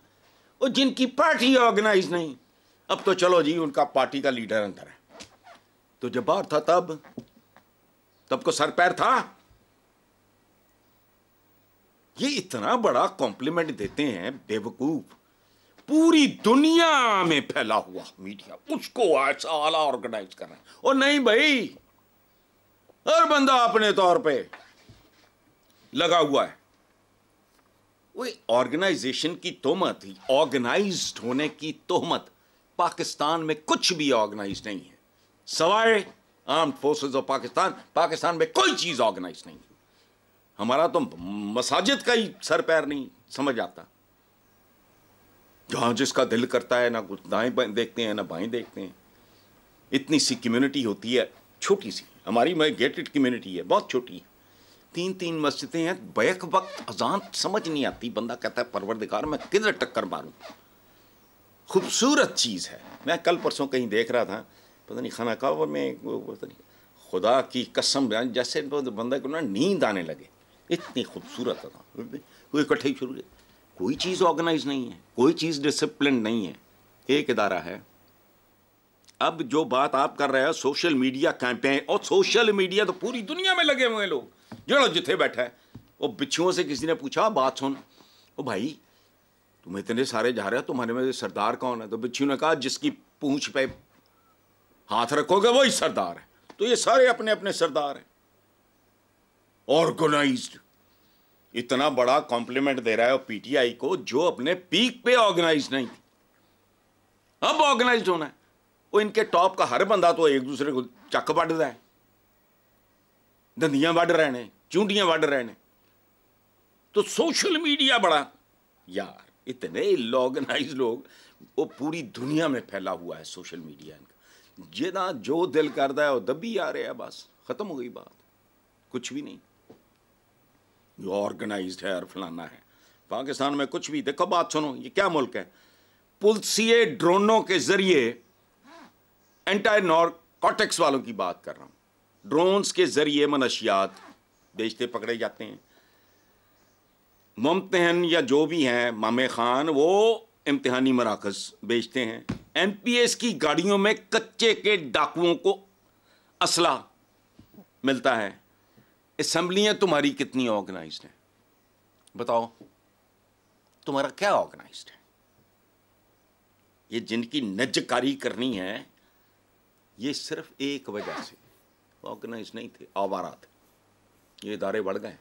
और जिनकी पार्टी ऑर्गेनाइज नहीं, अब तो चलो जी उनका पार्टी का लीडर अंदर है, तो जब बाहर था तब को सर पैर था। ये इतना बड़ा कॉम्प्लीमेंट देते हैं बेवकूफ, पूरी दुनिया में फैला हुआ मीडिया उसको ऐसा आला ऑर्गेनाइज कर रहा है। और नहीं भाई, हर बंदा अपने तौर पे लगा हुआ है। वो ऑर्गेनाइजेशन की तोहमत ही, ऑर्गेनाइज्ड होने की तोहमत, पाकिस्तान में कुछ भी ऑर्गेनाइज नहीं है सवाए armed forces of Pakistan. Pakistan में कोई चीज ऑर्गेनाइज नहीं। हमारा तो मसाजिद का ही सर पैर नहीं समझ आता। जहां जिसका दिल करता है, ना कुछ दाएं देखते हैं ना बाएं देखते हैं। इतनी सी कम्युनिटी होती है, छोटी सी, हमारी गेटेड कम्युनिटी है, बहुत छोटी है। 3 मस्जिदें हैं, बैक वक्त अजान समझ नहीं आती। बंदा कहता है परवरदिगार मैं किधर टक्कर मारूं। खूबसूरत चीज़ है। मैं कल परसों कहीं देख रहा था, पता नहीं खाना काबा में, पता नहीं, खुदा की कसम जैसे बंदा को ना नींद आने लगे, इतनी खूबसूरत था। कोई इकट्ठे शुरू, कोई चीज़ ऑर्गेनाइज नहीं है, कोई चीज़ डिसिप्लिन नहीं है। एक इदारा है। अब जो बात आप कर रहे हो सोशल मीडिया कैंपेन, और सोशल मीडिया तो पूरी दुनिया में लगे हुए हैं लोग। जो जिथे बैठा है वो बिच्छुओं से किसी ने पूछा, बात सुन ओ भाई तुम इतने सारे जा रहे हो, तुम्हारे में सरदार कौन है? तो बिच्छू ने कहा जिसकी पूंछ पे हाथ रखोगे वही सरदार है। तो ये सारे अपने अपने सरदार हैं, ऑर्गेनाइज्ड। इतना बड़ा कॉम्प्लीमेंट दे रहा है पीटीआई को, जो अपने पीक पे ऑर्गेनाइज नहीं थी, अब ऑर्गेनाइज होना है। वो इनके टॉप का हर बंदा तो एक दूसरे को चक वढ़ रहा है, दंदियां वढ़ रहे ने, चूंटियां वढ़ रहे ने। तो सोशल मीडिया बड़ा, यार इतने ऑर्गेनाइज लोग, वो पूरी दुनिया में फैला हुआ है सोशल मीडिया इनका। जिना जो दिल करता है वो दबी आ रहे हैं, बस ख़त्म हो गई बात, कुछ भी नहीं। जो ऑर्गेनाइज्ड है और फलाना है। पाकिस्तान में कुछ भी, देखो बात सुनो, ये क्या मुल्क है? पुलसिए ड्रोनों के जरिए, एंटी नारकोटिक्स वालों की बात कर रहा हूं, ड्रोन्स के जरिए मनशियात बेचते पकड़े जाते हैं। मुमतहन या जो भी हैं, मामे खान, वो इम्तिहानी मराकज बेचते हैं। एमपीएस की गाड़ियों में कच्चे के डाकुओं को असला मिलता है। असेंबलियां तुम्हारी कितनी ऑर्गेनाइज्ड हैं बताओ? तुम्हारा क्या ऑर्गेनाइज्ड है? ये जिनकी नज्जकारी करनी है, ये सिर्फ एक वजह से ऑर्गेनाइज नहीं थे, आवारा थे। ये इदारे बढ़ गए।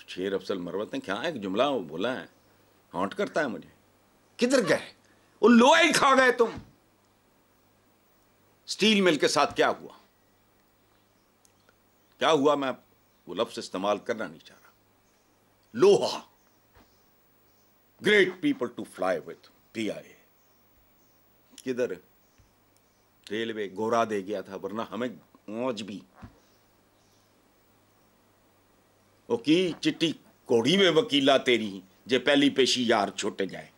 शेर अफजल मरवत ने क्या एक जुमला बोला है, हॉन्ट करता है मुझे। किधर गए वो? लोहा ही खा गए तुम। स्टील मिल के साथ क्या हुआ? क्या हुआ? मैं वो लफ्ज इस्तेमाल करना नहीं चाह रहा। लोहा, great people to fly with, PIA किधर? रेलवे गोरा दे गया था, वरना हमें मौज भी। ओ की चिट्टी घोड़ी में वकीला तेरी, जे पहली पेशी यार छुट जाए।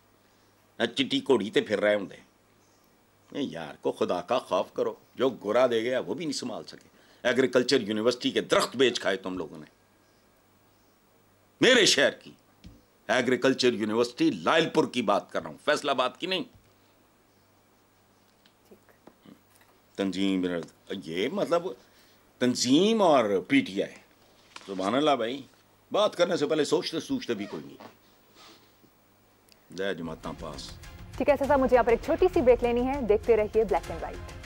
चिट्टी घोड़ी ते फिर रहे होंगे। यार को खुदा का खौफ करो। जो गोरा दे गया वो भी नहीं संभाल सके। एग्रीकल्चर यूनिवर्सिटी के दरख्त बेच खाए तुम लोगों ने। मेरे शहर की एग्रीकल्चर यूनिवर्सिटी, लायलपुर की बात कर रहा हूं, फैसलाबाद की नहीं। तंजीम, ये मतलब तंजीम और पीटीआई, सुभान अल्लाह भाई। बात करने से पहले सोचते सूझते भी कोई नहीं। जय जमाता पास। ठीक है साहब, मुझे यहाँ पर एक छोटी सी ब्रेक लेनी है। देखते रहिए black and white.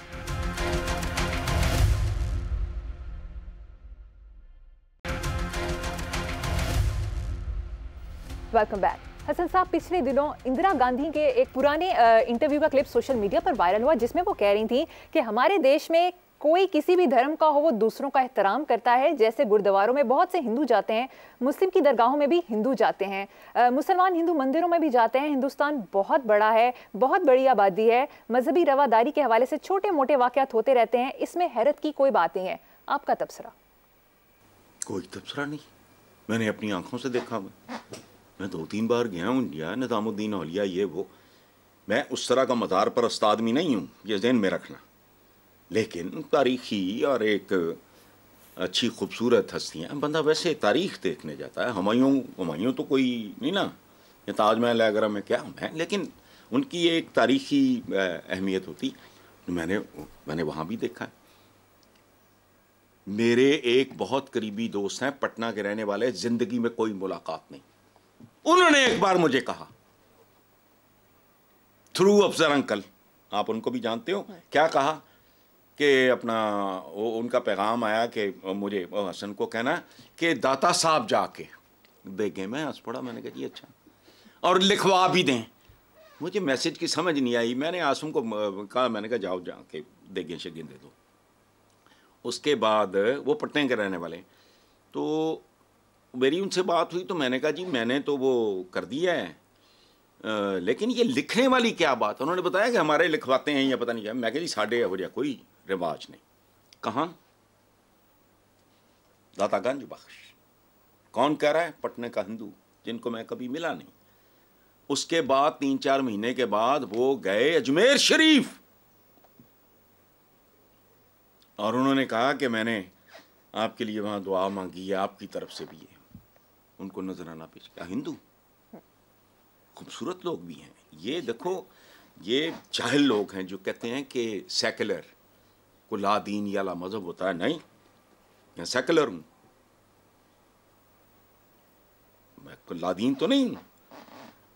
Welcome back. Hasan साहब, पिछले दिनों इंदिरा गांधी के एक पुराने इंटरव्यू का क्लिप सोशल मीडिया पर वायरल हुआ, जिसमें वो कह रही थी कि हमारे देश में कोई किसी भी धर्म का हो वो दूसरों का एहतराम करता है। जैसे गुरुद्वारों में बहुत से हिंदू जाते हैं, मुस्लिम की दरगाहों में भी हिंदू जाते हैं, मुसलमान हिंदू मंदिरों में भी जाते हैं। हिंदुस्तान बहुत बड़ा है, बहुत बड़ी आबादी है, मजहबी रवादारी के हवाले से छोटे मोटे वाक़यात होते रहते हैं। इसमें हैरत की कोई बात नहीं है। आपका तबसरा? कोई तबसरा नहीं, मैंने अपनी आंखों से देखा। मैं 2-3 बार गया हूँ इंडिया, निज़ामुद्दीन औलिया, ये वो। मैं उस तरह का मज़ार परस्त आदमी नहीं हूँ, ये ज़हन में रखना। लेकिन तारीखी और एक अच्छी खूबसूरत हस्तियाँ, बंदा वैसे तारीख देखने जाता है। हुमायूं तो कोई नहीं ना, ये ताजमहल वगैरह में क्या है, लेकिन उनकी एक तारीखी अहमियत होती। मैंने वहाँ भी देखा है। मेरे एक बहुत करीबी दोस्त हैं, पटना के रहने वाले, ज़िंदगी में कोई मुलाकात नहीं। उन्होंने एक बार मुझे कहा थ्रू अफजल अंकल, आप उनको भी जानते हो, क्या कहा कि अपना उनका पैगाम आया कि मुझे हसन को कहना कि दाता साहब जाके देखें। मैं हंस पड़ा, मैंने कहा जी अच्छा, और लिखवा भी दें। मुझे मैसेज की समझ नहीं आई। मैंने आसम को कहा, मैंने कहा जाओ जाके देखें, शगें दे दो। उसके बाद वो पटने के रहने वाले, तो मेरी उनसे बात हुई, तो मैंने कहा जी मैंने तो वो कर दिया है, लेकिन ये लिखने वाली क्या बात? उन्होंने बताया कि हमारे लिखवाते हैं या पता नहीं क्या। मैं कहा जी साढ़े हो जाए, कोई रिवाज नहीं। कहाँ? दातागंज बख्श। कौन कह रहा है? पटने का हिंदू, जिनको मैं कभी मिला नहीं। उसके बाद 3-4 महीने के बाद वो गए अजमेर शरीफ, और उन्होंने कहा कि मैंने आपके लिए वहाँ दुआ मांगी है, आपकी तरफ से भी है। उनको नजराना पेश किया। हिंदू खूबसूरत लोग भी हैं। ये देखो, ये जाहिल लोग हैं जो कहते हैं कि सेकुलर को ला दीन या ला मजहब होता है। नहीं, मैं सेकुलर हूँ, मैं ला दीन तो नहीं हूँ।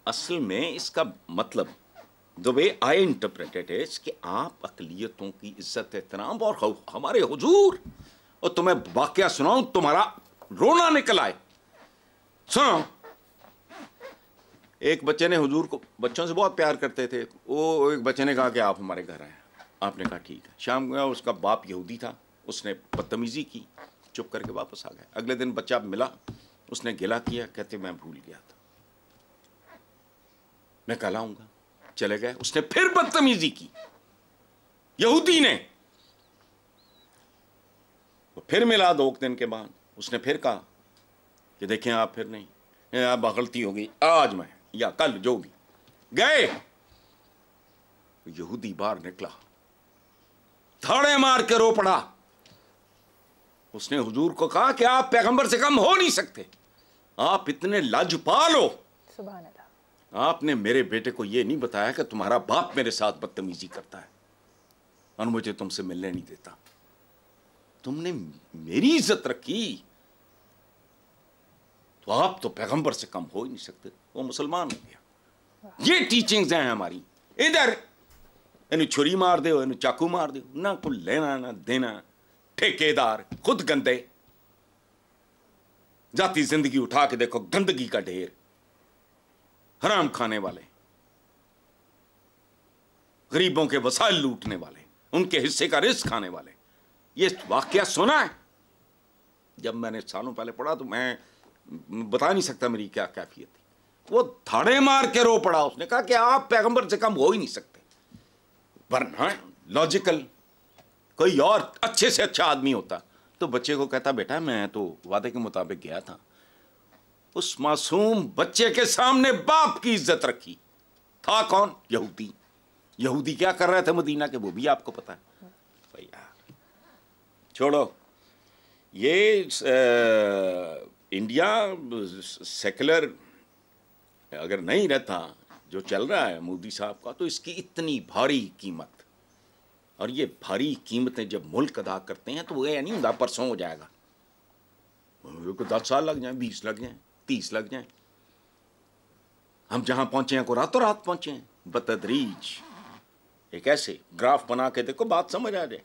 असल में इसका मतलब the way I interpreted is कि आप अकलियतों की इज्जत एहतराम और हमारे हुजूर, और तुम्हें वाकया सुनाऊं, तुम्हारा रोना निकल आए। सुनो, एक बच्चे ने हुजूर को, बच्चों से बहुत प्यार करते थे, वो एक बच्चे ने कहा कि आप हमारे घर आए। आपने कहा ठीक है। शाम को उसका बाप यहूदी था, उसने बदतमीजी की, चुप करके वापस आ गया। अगले दिन बच्चा मिला, उसने गिला किया, कहते मैं भूल गया था। मैं कल आऊंगा। चले गए, उसने फिर बदतमीजी की, यहूदी ने। वो फिर मिला 2 दिन के बाद, उसने फिर कहा कि देखें आप फिर नहीं, आप गलती हो गई, आज मैं या कल जो भी। गए, यहूदी बाहर निकला, थाड़े मार के रो पड़ा। उसने हुजूर को कहा कि आप पैगंबर से कम हो नहीं सकते, आप इतने लाजपाल हो। सुभान अल्लाह। आपने मेरे बेटे को यह नहीं बताया कि तुम्हारा बाप मेरे साथ बदतमीजी करता है और मुझे तुमसे मिलने नहीं देता। तुमने मेरी इज्जत रखी, तो आप तो पैगंबर से कम हो ही नहीं सकते। वो मुसलमान हो गया। ये टीचिंग्स हैं हमारी। इधर इन्हें छुरी मार दो, इन्हें चाकू मार दो, ना कोई लेना ना देना, ठेकेदार, खुद गंदे। जाती जिंदगी उठा के देखो, गंदगी का ढेर, हराम खाने वाले, गरीबों के वसाइल लूटने वाले, उनके हिस्से का रिस्क खाने वाले। ये वाकया सुना है। जब मैंने सालों पहले पढ़ा तो मैं बता नहीं सकता मेरी क्या कैफियत थी। वो थाड़े मार के रो पड़ा। उसने कहा कि आप पैगंबर से कम हो ही नहीं सकते। वरना लॉजिकल कोई और अच्छे से अच्छा आदमी होता तो बच्चे को कहता बेटा मैं तो वादे के मुताबिक गया था। उस मासूम बच्चे के सामने बाप की इज्जत रखी। था कौन? यहूदी। यहूदी क्या कर रहे थे मदीना के, वो भी आपको पता है। भैया छोड़ो ये इंडिया सेकुलर अगर नहीं रहता जो चल रहा है मोदी साहब का, तो इसकी इतनी भारी कीमत, और ये भारी कीमतें जब मुल्क अदा करते हैं तो वो ये नहीं होता परसों हो जाएगा। 10 साल लग जाए, 20 लग जाए, 30 लग जाए। हम जहां पहुंचे हैं को रातों रात पहुंचे हैं, बतदरीज। एक ऐसे ग्राफ बना के देखो, बात समझ आ जाए।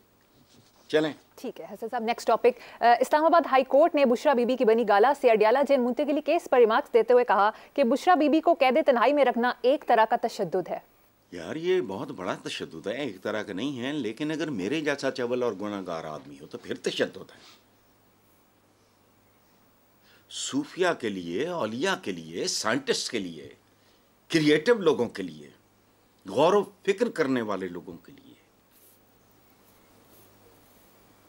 चलें, ठीक है हसन साहब, next topic. Islamabad high court ने बुशरा बीबी की बनी गाला से अडियाला जेल मुंतकिली केस पर रिमार्क्स देते हुए कहा कि बुशरा बीबी को कैद तन्हाई में रखना एक तरह का तशद्दुद है। यार ये बहुत बड़ा तशद्दुद है, एक तरह का नहीं है। लेकिन अगर मेरे जैसा चवल और गुनाहगार आदमी हो तो फिर तशद्दुद है। सूफिया के लिए, औलिया के लिए, साइंटिस्ट के लिए, क्रिएटिव लोगों के लिए, गौर व फिक्र करने वाले लोगों के लिए,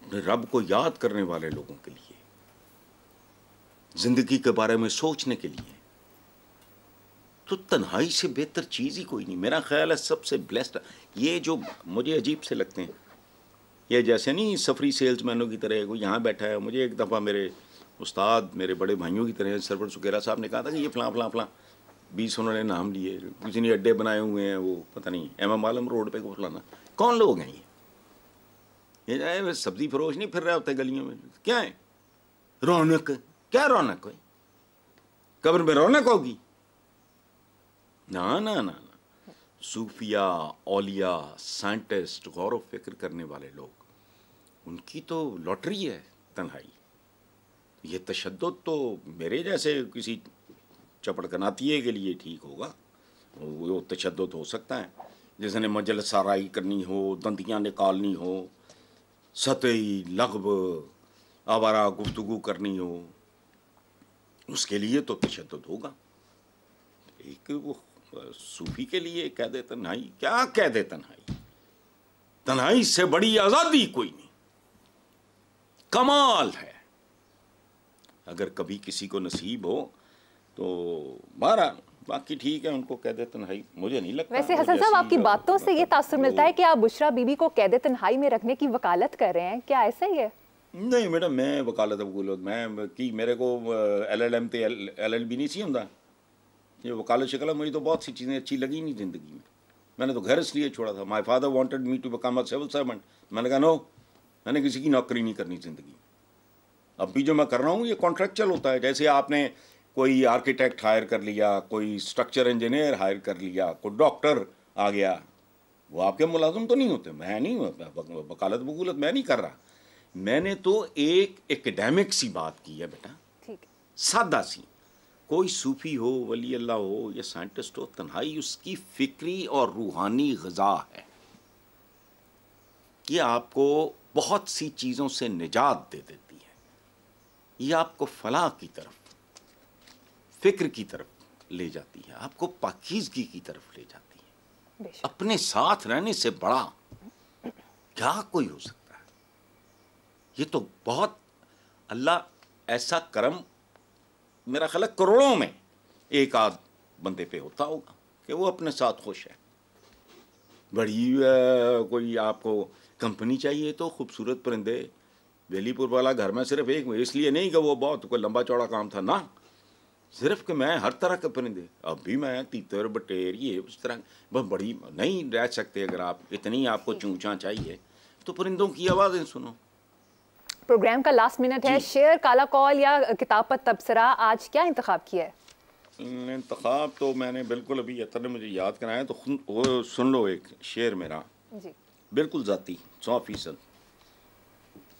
रब को याद करने वाले लोगों के लिए, जिंदगी के बारे में सोचने के लिए, तो तन्हाई से बेहतर चीज़ ही कोई नहीं। मेरा ख्याल है सबसे ब्लेस्ड ये जो मुझे अजीब से लगते हैं, ये जैसे नहीं सफरी सेल्समैनों की तरह कोई यहाँ बैठा है। मुझे एक दफ़ा मेरे उस्ताद, मेरे बड़े भाइयों की तरह सरवर सुकेरा साहब ने कहा था कि ये फलां फलां फलां 20 उन्होंने नाम लिए, किसी ने अड्डे बनाए हुए हैं, वो पता नहीं एम आलम रोड पे को फलाना। कौन लोग हैं ये जाए सब्जी फरोश नहीं फिर रहे होते गलियों में। क्या है रौनक? क्या रौनक है? कब्र में रौनक होगी? ना ना ना ना। सूफिया, औलिया, साइंटिस्ट, गौर व फिक्र करने वाले लोग, उनकी तो लॉटरी है तन्हाई। ये तशद्दुद तो मेरे जैसे किसी चपड़कनातिये के लिए ठीक होगा, वो तशद्दुद हो सकता है। जिसने मजलिस साराई करनी हो, दंदियाँ निकालनी हो, सतही लगब आवारा गुफ्तगू करनी हो, उसके लिए तो तशद्दुद होगा। एक वो सूफी के लिए कह दे तन्हाई, क्या कह दे तन्हाई? तन्हाई से बड़ी आज़ादी कोई नहीं। कमाल है। अगर कभी किसी को नसीब हो तो बारह, बाकी ठीक है, उनको कैद तन्हाई मुझे नहीं लगता। वैसे हसन साहब आपकी बातों से ये तासुर मिलता है कि आप बुशरा बीबी को कैद तन्हाई में रखने की वकालत कर रहे हैं, क्या ऐसा ही है? नहीं मैडम, मैं वकालत वकूलत मैं की मेरे को LLM ते LLB नहीं सी होंदा। ये वकालत शक्ल मुझे तो बहुत सी चीज़ें अच्छी लगी नहीं ज़िंदगी में। मैंने तो घर इसलिए छोड़ा था। My father wanted me to become a civil servant. मैंने कहा नो, मैंने किसी की नौकरी नहीं करनी ज़िंदगी में। अब भी जो मैं कर रहा हूँ ये कॉन्ट्रैक्चुअल होता है। जैसे आपने कोई आर्किटेक्ट हायर कर लिया, कोई स्ट्रक्चर इंजीनियर हायर कर लिया, कोई डॉक्टर आ गया, वो आपके मुलाजिम तो नहीं होते। मैं नहीं, वकालत वकूलत मैं नहीं कर रहा। मैंने तो एक एकेडमिक सी बात की है बेटा, ठीक है, सादा सी। कोई सूफी हो, वली अल्लाह हो या साइंटिस्ट हो, तन्हाई उसकी फिक्री और रूहानी ग़िज़ा है। ये आपको बहुत सी चीज़ों से निजात दे देती है। ये आपको फलाह की तरफ, फिक्र की तरफ ले जाती है, आपको पाकीज़गी की तरफ ले जाती है। बेशक। अपने साथ रहने से बड़ा क्या कोई हो सकता है? ये तो बहुत, अल्लाह ऐसा करम मेरा ख्याल है करोड़ों में एक आध बंदे पे होता होगा कि वो अपने साथ खुश है। बड़ी कोई आपको कंपनी चाहिए तो खूबसूरत परिंदे, वेलीपुर वाला घर में सिर्फ एक, इसलिए नहीं कि वो बहुत कोई लंबा चौड़ा काम था ना, सिर्फ कि मैं हर तरह के परिंदे, अब भी मैं तीतर बटेर ये उस तरह बस बड़ी नहीं रह सकते। अगर आप इतनी आपको चूंचा चाहिए तो परिंदों की आवाज़ें सुनो। प्रोग्राम का लास्ट मिनट है, शेर, काला कौल या किताब पर तबसरा, आज क्या इंतखाब किया है? इंतखाब तो मैंने बिल्कुल अभी अतर ने मुझे याद कराया, तो वो सुन लो। एक शेर मेरा जी। बिल्कुल ज़ाती 100%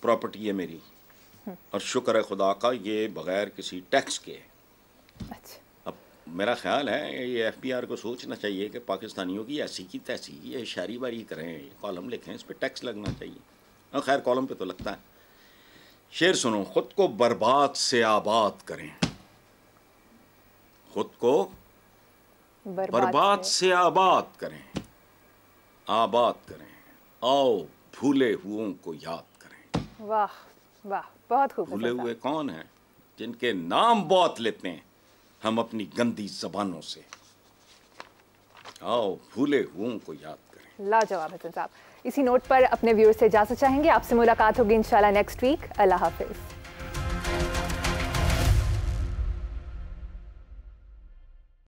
प्रॉपर्टी है मेरी, और शुक्र है खुदा का ये बग़ैर किसी टैक्स के है। अच्छा। अब मेरा ख्याल है ये FBR को सोचना चाहिए कि पाकिस्तानियों की ऐसी की तैसी ये शायरी वारी करें, कॉलम लिखें, इस पर टैक्स लगना चाहिए। और खैर कॉलम पे तो लगता है। शेर सुनो, खुद को बर्बाद से आबाद करें, खुद को बर्बाद से आबाद करें, आबाद करें, आओ भूले हुओं को याद करें। वाह वाह, बहुत खूब। भूले हुए कौन हैं? जिनके नाम बहुत लेते हैं हम अपनी गंदी जबानों से। आओ भूले हुओं को याद करें। लाजवाब हसन साहब। इसी नोट पर अपने व्यूअर्स से इजाजत चाहेंगे, आपसे मुलाकात होगी इंशाल्लाह नेक्स्ट वीक। अल्लाह हाफिज।